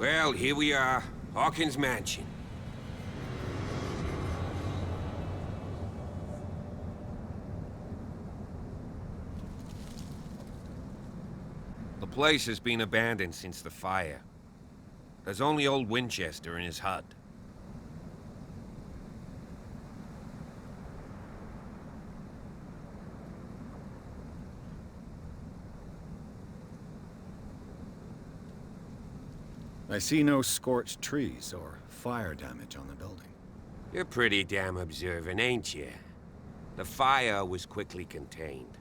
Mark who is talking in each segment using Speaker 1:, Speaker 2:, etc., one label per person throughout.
Speaker 1: Well, here we are, Hawkins Mansion. The place has been abandoned since the fire. There's only old Winchester in his hut.
Speaker 2: I see no scorched trees or fire damage on the building.
Speaker 1: You're pretty damn observant, ain't you? The fire was quickly contained.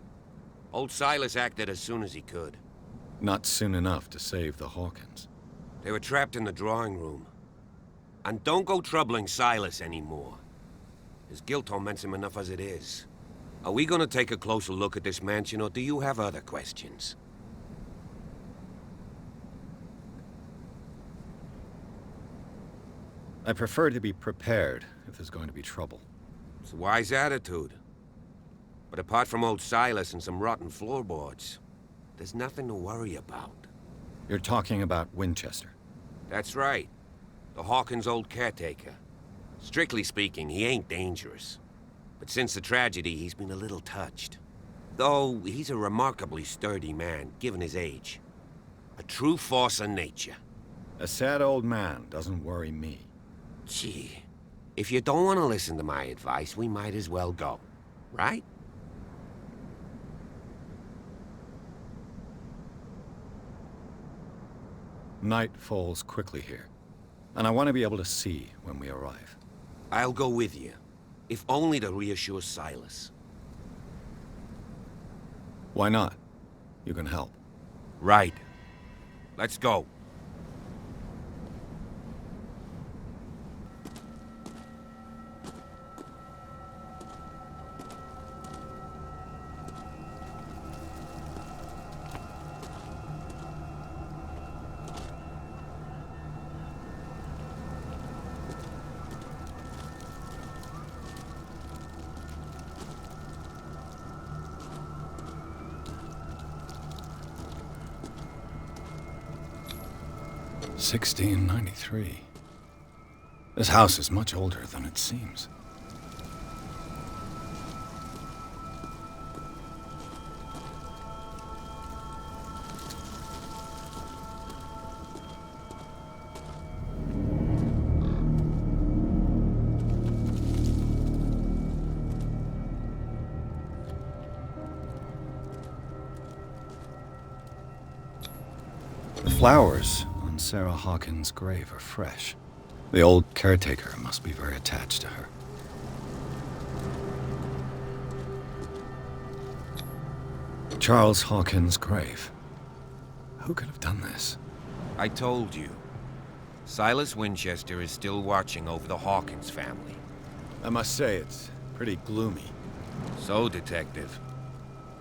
Speaker 1: Old Silas acted as soon as he could.
Speaker 2: Not soon enough to save the Hawkins.
Speaker 1: They were trapped in the drawing room. And don't go troubling Silas anymore. His guilt torments him enough as it is. Are we gonna take a closer look at this mansion, or do you have other questions?
Speaker 2: I prefer to be prepared if there's going to be trouble.
Speaker 1: It's a wise attitude. But apart from old Silas and some rotten floorboards, there's nothing to worry about.
Speaker 2: You're talking about Winchester?
Speaker 1: That's right. The Hawkins' old caretaker. Strictly speaking, he ain't dangerous. But since the tragedy, he's been a little touched. Though, he's a remarkably sturdy man, given his age. A true force of nature.
Speaker 2: A sad old man doesn't worry me.
Speaker 1: Gee, if you don't want to listen to my advice, we might as well go, right?
Speaker 2: Night falls quickly here, and I want to be able to see when we arrive.
Speaker 1: I'll go with you, if only to reassure Silas.
Speaker 2: Why not? You can help.
Speaker 1: Right. Let's go.
Speaker 2: $1693. This house is much older than it seems. The flowers on Sarah Hawkins' grave are fresh. The old caretaker must be very attached to her. Charles Hawkins' grave. Who could have done this?
Speaker 1: I told you. Silas Winchester is still watching over the Hawkins family.
Speaker 2: I must say, it's pretty gloomy.
Speaker 1: So, Detective,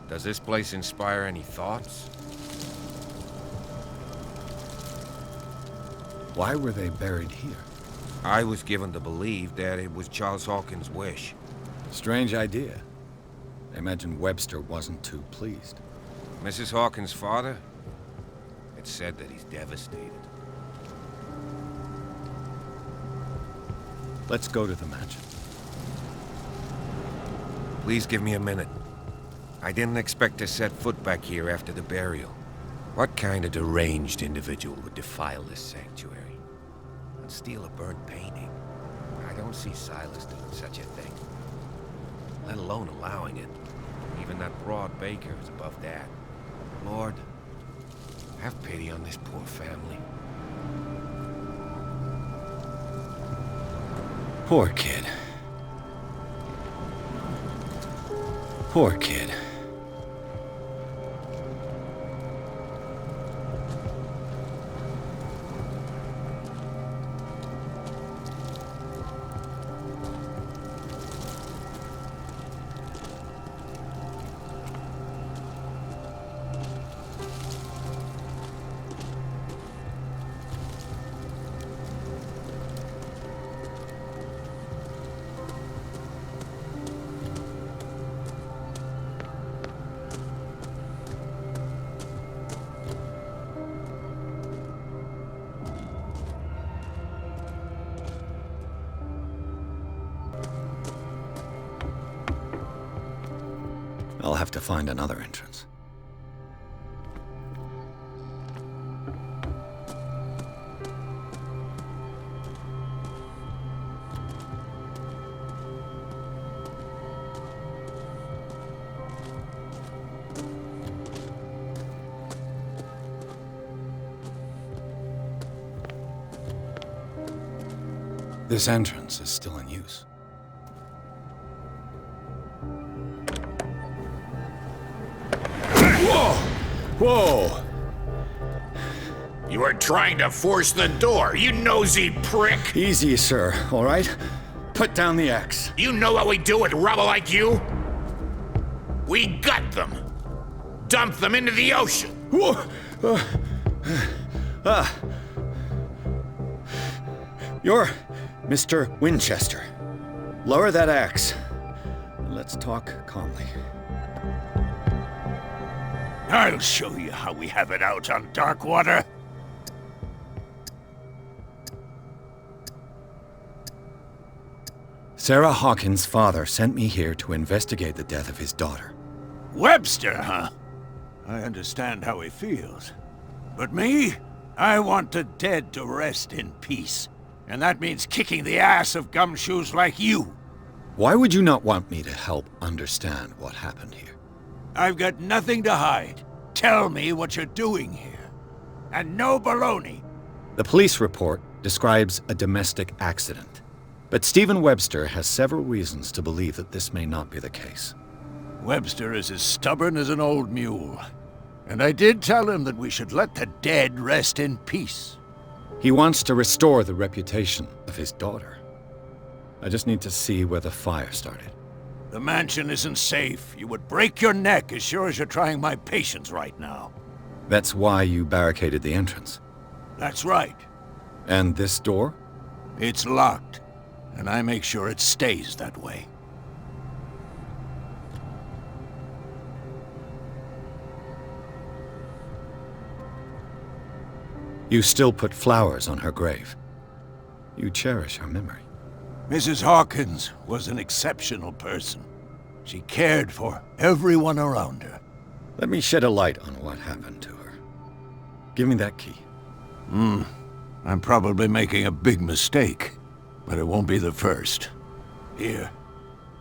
Speaker 1: does this place inspire any thoughts?
Speaker 2: Why were they buried here?
Speaker 1: I was given to believe that it was Charles Hawkins' wish.
Speaker 2: Strange idea. I imagine Webster wasn't too pleased.
Speaker 1: Mrs. Hawkins' father? It's said that he's devastated.
Speaker 2: Let's go to the mansion.
Speaker 1: Please give me a minute. I didn't expect to set foot back here after the burial. What kind of deranged individual would defile this sanctuary? And steal a burnt painting? I don't see Silas doing such a thing. Let alone allowing it. Even that broad baker is above that. Lord, have pity on this poor family.
Speaker 2: Poor kid. Poor kid. I'll have to find another entrance. This entrance is still in use. Whoa!
Speaker 3: You are trying to force the door, you nosy prick!
Speaker 2: Easy, sir, all right? Put down the axe.
Speaker 3: You know what we do with rubble like you? We gut them! Dump them into the ocean!
Speaker 2: Whoa! You're Mr. Winchester. Lower that axe. Let's talk calmly.
Speaker 4: I'll show you how we have it out on Darkwater.
Speaker 2: Sarah Hawkins' father sent me here to investigate the death of his daughter.
Speaker 4: Webster, huh? I understand how he feels. But me? I want the dead to rest in peace. And that means kicking the ass of gumshoes like you.
Speaker 2: Why would you not want me to help understand what happened here?
Speaker 4: I've got nothing to hide. Tell me what you're doing here. And no baloney.
Speaker 2: The police report describes a domestic accident. But Stephen Webster has several reasons to believe that this may not be the case.
Speaker 4: Webster is as stubborn as an old mule. And I did tell him that we should let the dead rest in peace.
Speaker 2: He wants to restore the reputation of his daughter. I just need to see where the fire started.
Speaker 4: The mansion isn't safe. You would break your neck as sure as you're trying my patience right now.
Speaker 2: That's why you barricaded the entrance.
Speaker 4: That's right.
Speaker 2: And this door?
Speaker 4: It's locked, and I make sure it stays that way.
Speaker 2: You still put flowers on her grave. You cherish her memory.
Speaker 4: Mrs. Hawkins was an exceptional person. She cared for everyone around her.
Speaker 2: Let me shed a light on what happened to her. Give me that key.
Speaker 4: I'm probably making a big mistake, but it won't be the first. Here,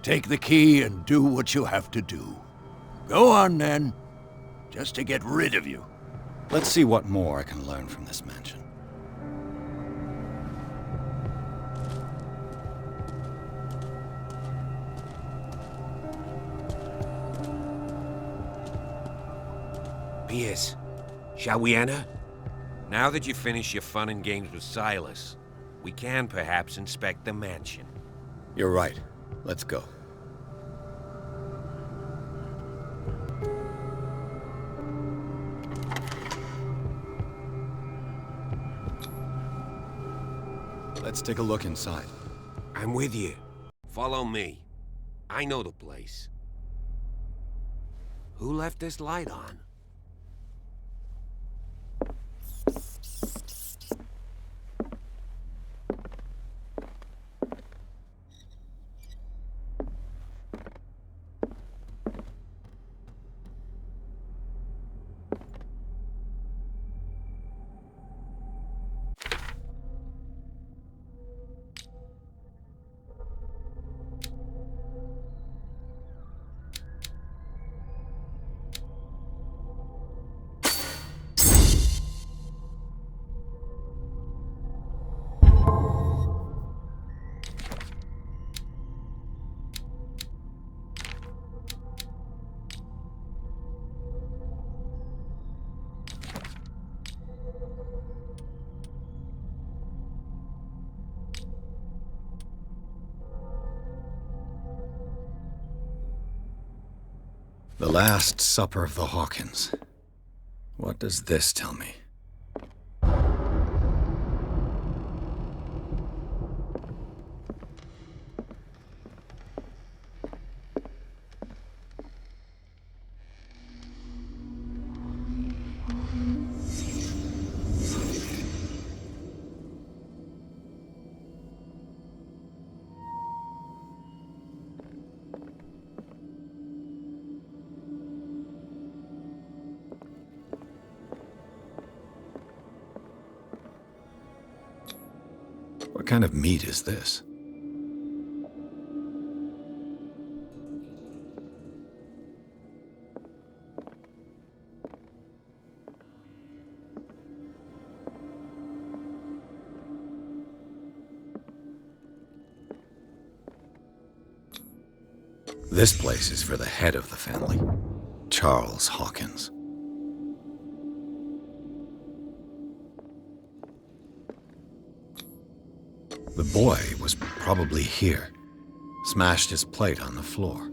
Speaker 4: take the key and do what you have to do. Go on, then. Just to get rid of you.
Speaker 2: Let's see what more I can learn from this mansion.
Speaker 1: Pierce, shall we enter? Now that you've finished your fun and games with Silas, we can perhaps inspect the mansion.
Speaker 2: You're right. Let's go. Let's take a look inside.
Speaker 1: I'm with you. Follow me. I know the place. Who left this light on?
Speaker 2: The Last Supper of the Hawkins. What does this tell me? What kind of meat is this? This place is for the head of the family, Charles Hawkins. The boy was probably here, smashed his plate on the floor.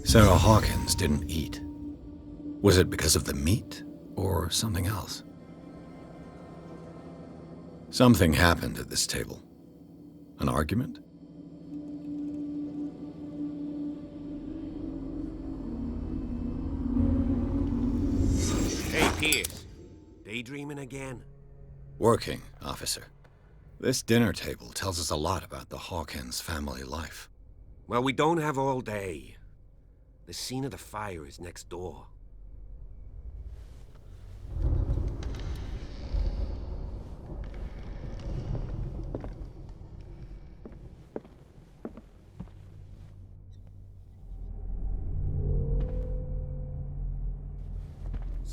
Speaker 2: Sarah Hawkins didn't eat. Was it because of the meat or something else? Something happened at this table. An argument?
Speaker 1: Hey, Pierce. Daydreaming again?
Speaker 2: Working, officer. This dinner table tells us a lot about the Hawkins family life.
Speaker 1: Well, we don't have all day. The scene of the fire is next door.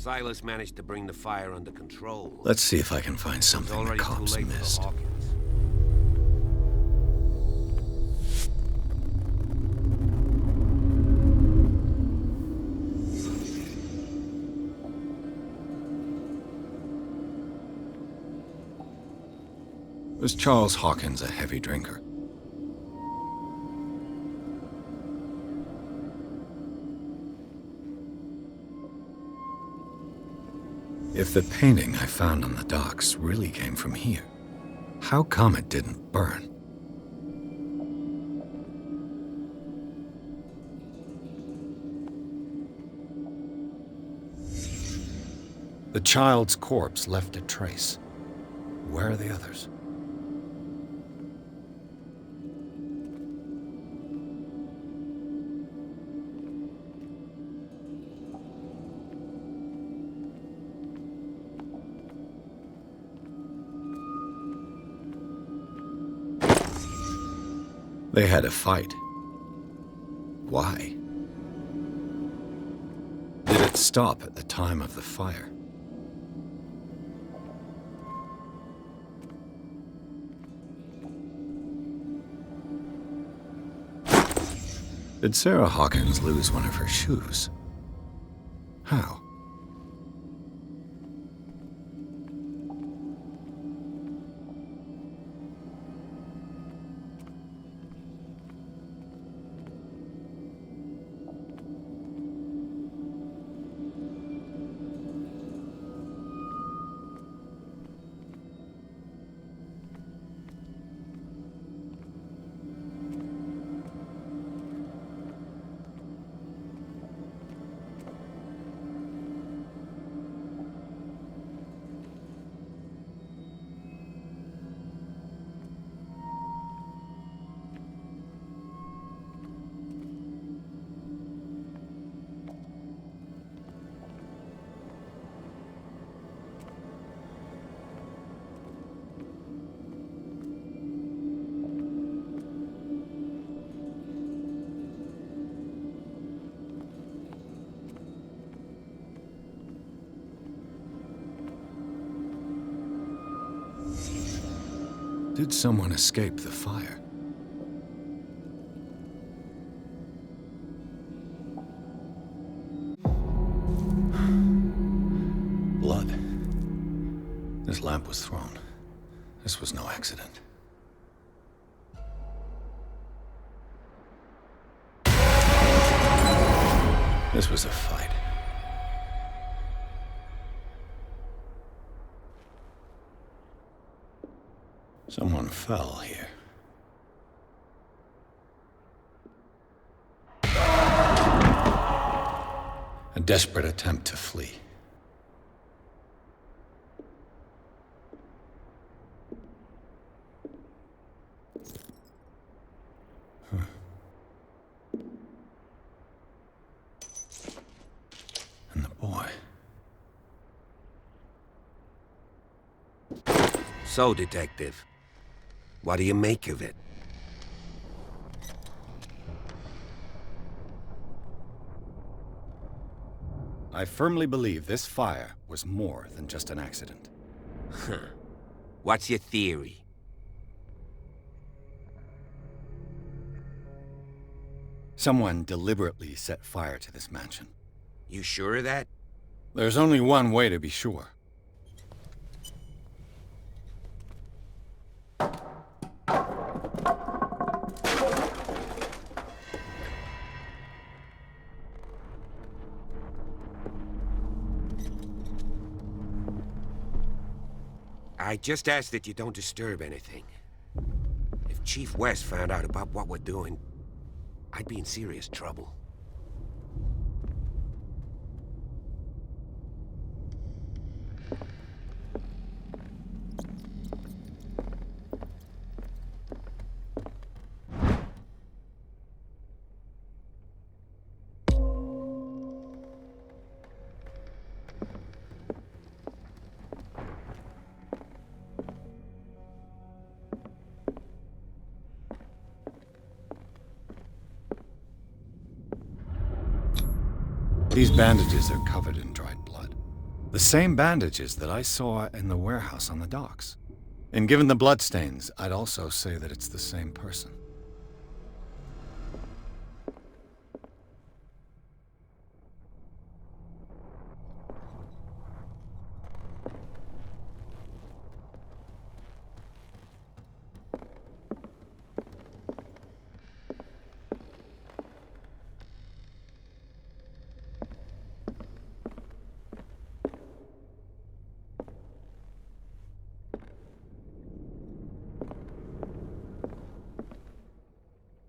Speaker 1: Silas managed to bring the fire under control.
Speaker 2: Let's see if I can find
Speaker 1: It's
Speaker 2: something the
Speaker 1: already too
Speaker 2: cops
Speaker 1: late for the
Speaker 2: missed.
Speaker 1: Hawkins.
Speaker 2: Was Charles Hawkins a heavy drinker? If the painting I found on the docks really came from here, how come it didn't burn? The child's corpse left a trace. Where are the others? They had a fight. Why? Did it stop at the time of the fire? Did Sarah Hawkins lose one of her shoes? How? Did someone escape the fire? Blood. This lamp was thrown. This was no accident. This was a fight. Someone fell here. A desperate attempt to flee. And the boy.
Speaker 1: So, Detective, what do you make of it?
Speaker 2: I firmly believe this fire was more than just an accident.
Speaker 1: What's your theory?
Speaker 2: Someone deliberately set fire to this mansion.
Speaker 1: You sure of that?
Speaker 2: There's only one way to be sure.
Speaker 1: I just ask that you don't disturb anything. If Chief West found out about what we're doing, I'd be in serious trouble.
Speaker 2: These bandages are covered in dried blood. The same bandages that I saw in the warehouse on the docks. And given the bloodstains, I'd also say that it's the same person.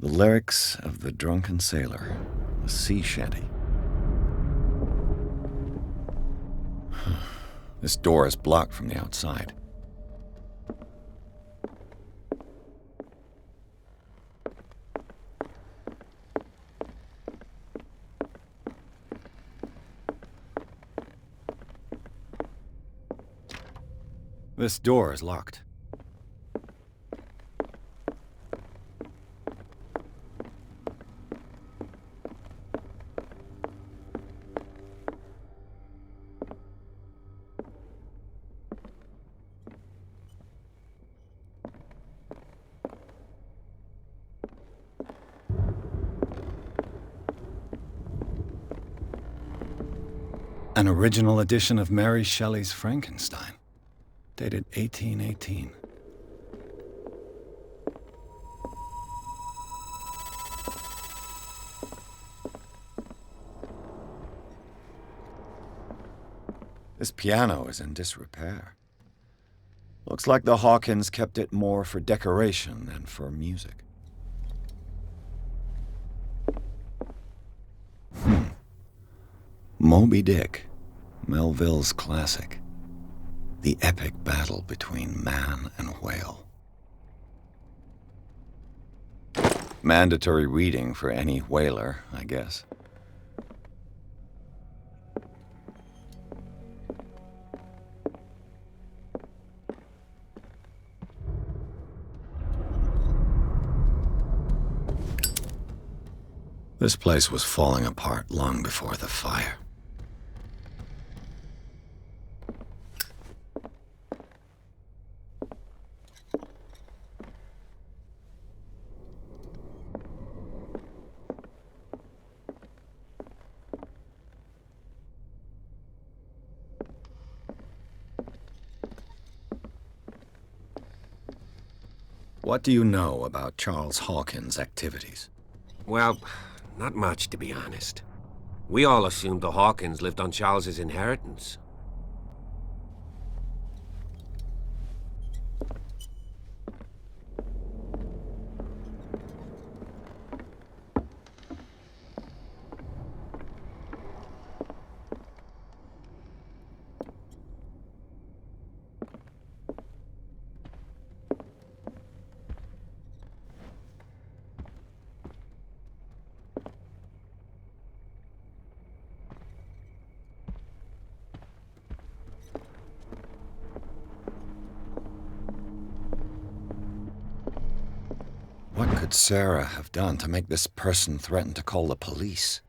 Speaker 2: The lyrics of the drunken sailor, a sea shanty. This door is blocked from the outside. This door is locked. An original edition of Mary Shelley's Frankenstein, dated 1818. This piano is in disrepair. Looks like the Hawkins kept it more for decoration than for music. Moby Dick, Melville's classic. The epic battle between man and whale. Mandatory reading for any whaler, I guess. This place was falling apart long before the fire. What do you know about Charles Hawkins' activities?
Speaker 1: Well, not much, to be honest. We all assumed the Hawkins lived on Charles's inheritance.
Speaker 2: What could Sarah have done to make this person threaten to call the police?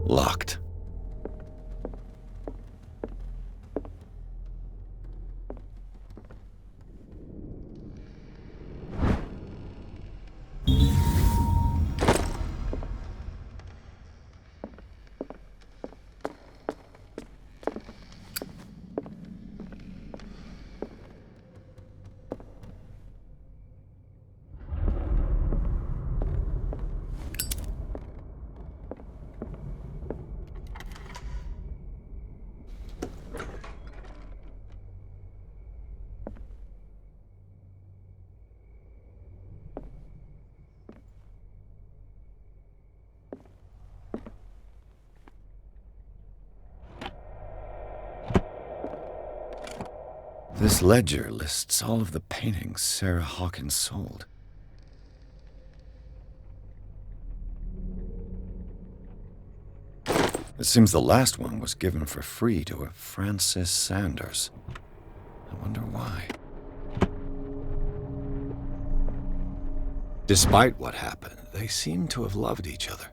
Speaker 2: Locked. This ledger lists all of the paintings Sarah Hawkins sold. It seems the last one was given for free to a Francis Sanders. I wonder why. Despite what happened, they seem to have loved each other.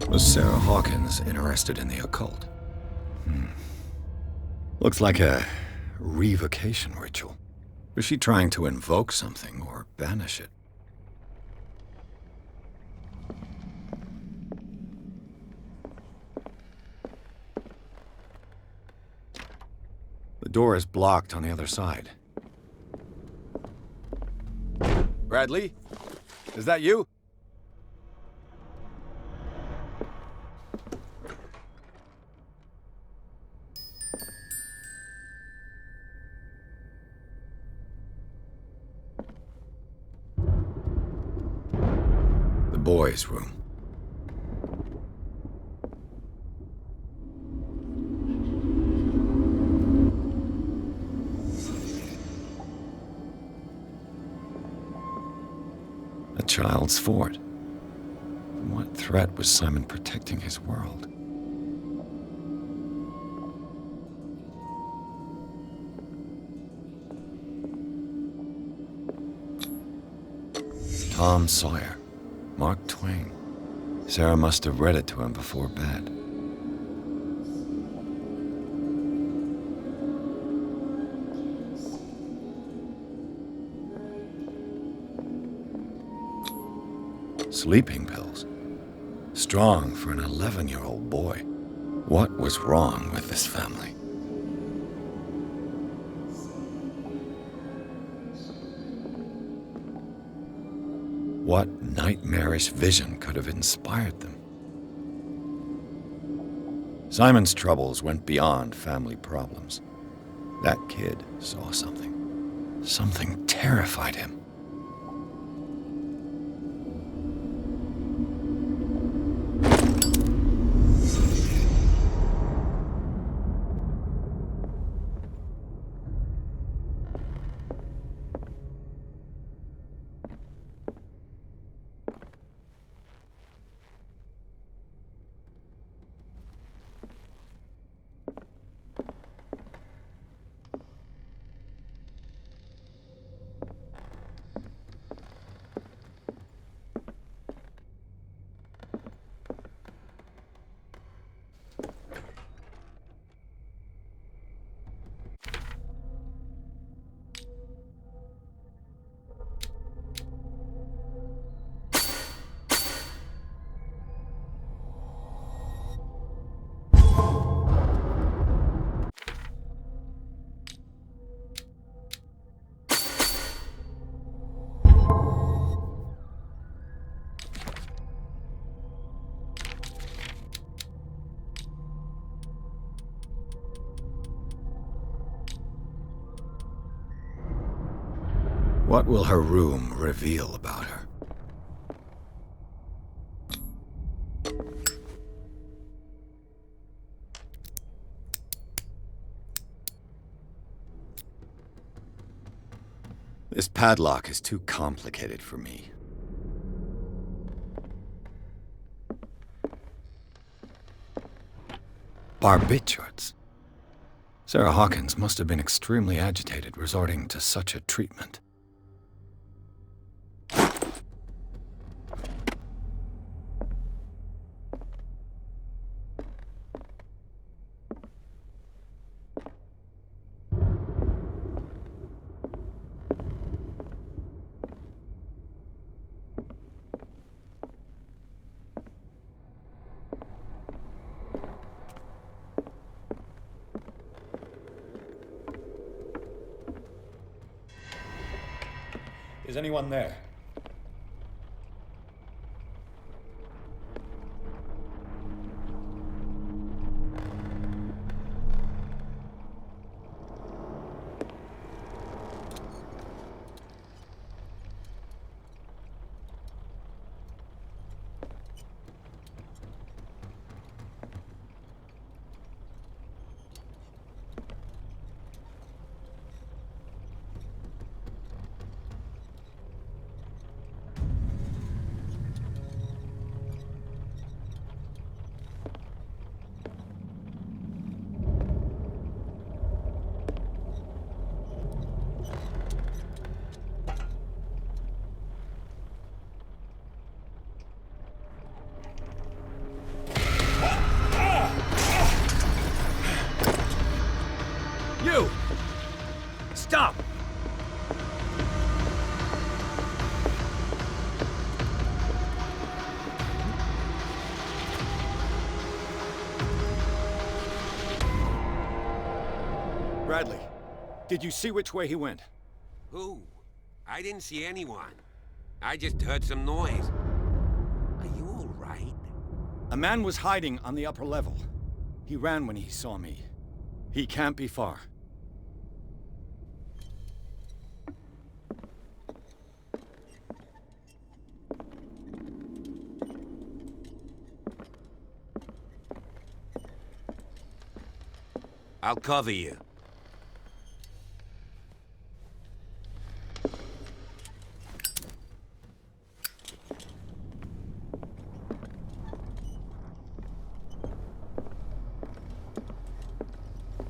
Speaker 2: Was Sarah Hawkins interested in the occult? Looks like a revocation ritual. Was she trying to invoke something or banish it? The door is blocked on the other side. Bradley? Is that you? The boys' room. A child's fort. From what threat was Simon protecting his world? Tom Sawyer. Mark Twain. Sarah must have read it to him before bed. Sleeping pills. Strong for an 11-year-old boy. What was wrong with this family? What nightmarish vision could have inspired them? Simon's troubles went beyond family problems. That kid saw something. Something terrified him. What will her room reveal about her? This padlock is too complicated for me. Barbiturates. Sarah Hawkins must have been extremely agitated resorting to such a treatment. Is anyone there?
Speaker 1: You! Stop!
Speaker 2: Bradley, did you see which way he went?
Speaker 1: Who? I didn't see anyone. I just heard some noise. Are you all right?
Speaker 2: A man was hiding on the upper level. He ran when he saw me. He can't be far.
Speaker 1: I'll cover you.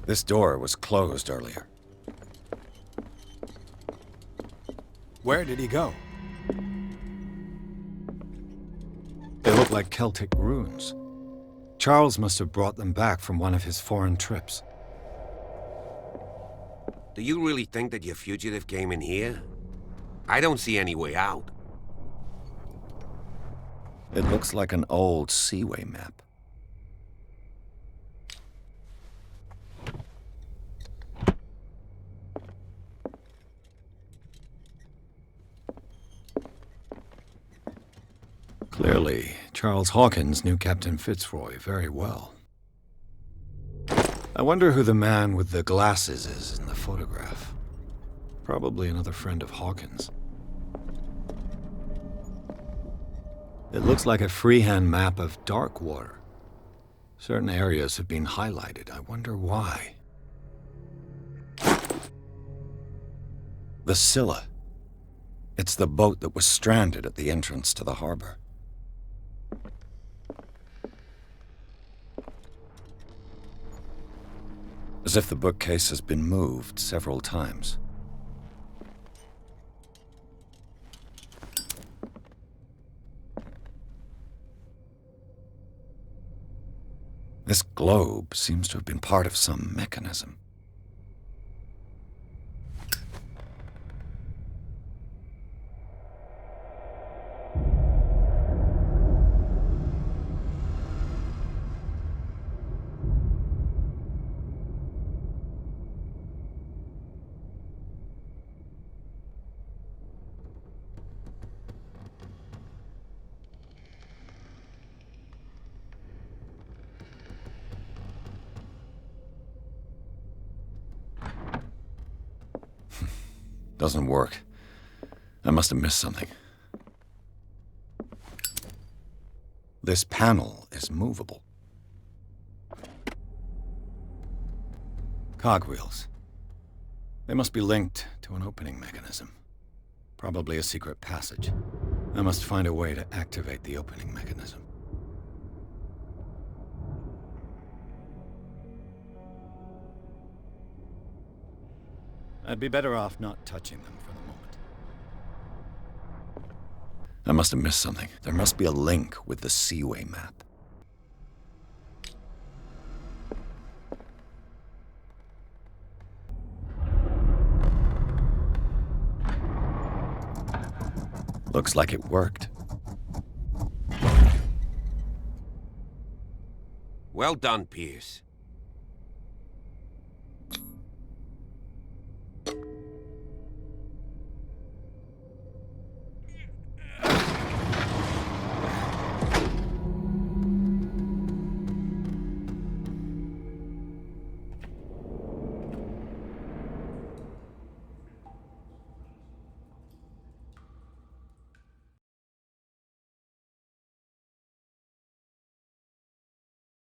Speaker 2: This door was closed earlier. Where did he go? They look like Celtic runes. Charles must have brought them back from one of his foreign trips.
Speaker 1: Do you really think that your fugitive came in here? I don't see any way out.
Speaker 2: It looks like an old seaway map. Clearly, Charles Hawkins knew Captain Fitzroy very well. I wonder who the man with the glasses is in the photograph. Probably another friend of Hawkins. It looks like a freehand map of Darkwater. Certain areas have been highlighted. I wonder why. The Scylla. It's the boat that was stranded at the entrance to the harbor. As if the bookcase has been moved several times. This globe seems to have been part of some mechanism. Doesn't work. I must have missed something. This panel is movable. Cogwheels. They must be linked to an opening mechanism. Probably a secret passage. I must find a way to activate the opening mechanism. I'd be better off not touching them for the moment. I must have missed something. There must be a link with the Seaway map. Looks like it worked.
Speaker 1: Well done, Pierce.